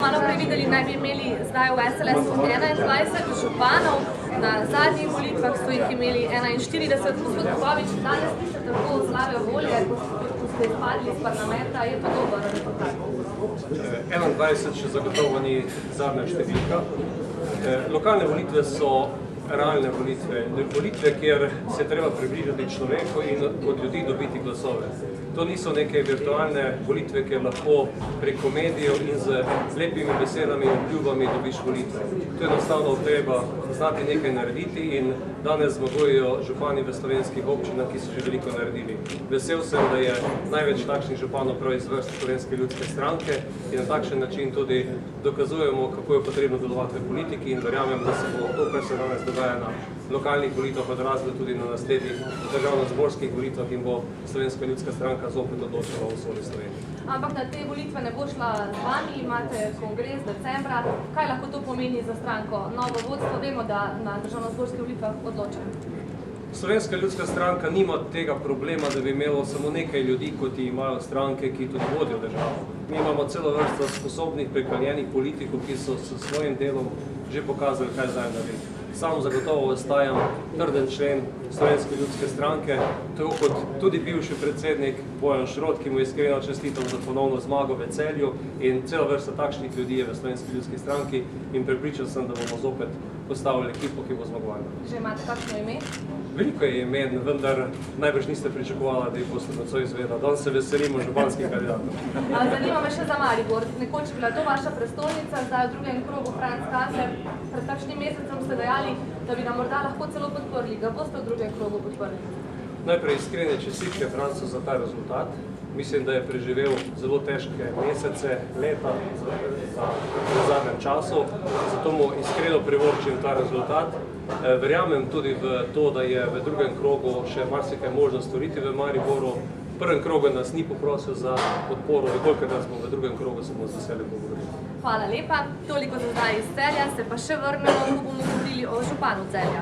Malo prej videli, naj bi imeli zdaj v SLS 21 županov, na zadnjih volitvah so jih imeli 41. Gospod Popovič, danes niste tako slabe volje, ko ste izpadli iz parlamenta, je to dober rezultat? 21 še zagotovo ni zadnja številka. Lokalne volitve so realne volitve, kjer se treba približati človeku in od ljudi dobiti glasove. To niso neke virtualne volitve, kjer lahko preko medijev in z lepimi besedami in obljubami dobiš volitve. To je enostavno treba znati nekaj narediti in danes zmagujejo župani v slovenskih občinah, ki so že veliko naredili. Vesel sem, da je največ takšnih županov prav iz vrst Slovenske ljudske stranke in na takšen način tudi dokazujemo, kako je potrebno delovati v politiki in verjamem, da se bo to, kar se danes dogaja na lokalnih volitvah, odrazilo tudi na naslednjih državno-zborskih volitvah in bo Slovenska ljudska stranka zopet odločila o soli Sloveniji. Ampak na te volitve ne bo šla z vami, imate kongres decembra. Kaj lahko to pomeni za stranko? Novo vodstvo, vemo, da na državno-zborskih volitvah odloča. Slovenska ljudska stranka nima tega problema, da bi imelo samo nekaj ljudi, kot imajo stranke, ki tudi vodijo državo. Mi imamo celo vrsto sposobnih, prekaljenih politikov, ki so s svojim delom že pokazali, kaj zdaj narediti. Sam zagotovo ostajam trden člen Slovenske ljudske stranke, tako kot tudi bivši predsednik Bojan Šrot, ki mu iskreno čestitam za ponovno zmago v Celju in cela vrsta takšnih ljudi je v Slovenski ljudski stranki in prepričan sem, da bomo zopet postavili ekipo, ki bo zmagovalna. Že imate kakšno ime? Veliko je imen, vendar najbrž niste pričakovali, da jih boste nocoj izvedeli. Danes se veselimo županskih kandidatov. Zanima me še za Maribor. Nekoč bila to vaša prestolnica, zdaj v drugem krogu Franc Kangler. Pred kakšnim mesecem ste dejali, da bi nam morda lahko celo podprli. Ga boste v drugem krogu podprli? Najprej iskrene čestitke Francu za ta rezultat. Mislim, da je preživel zelo težke mesece, leta v zadnjem času, zato mu iskreno privoščim ta rezultat. Verjamem tudi v to, da je v drugem krogu še marsikaj možno storiti v Mariboru. V prvem krogu nas ni poprosil za podporo, kolikor nas bomo v drugem krogu, se bomo z veseljem pogovorili. Hvala lepa. Toliko za zdaj iz Celja, se pa še vrnemo, ko bomo govorili o županu Celja.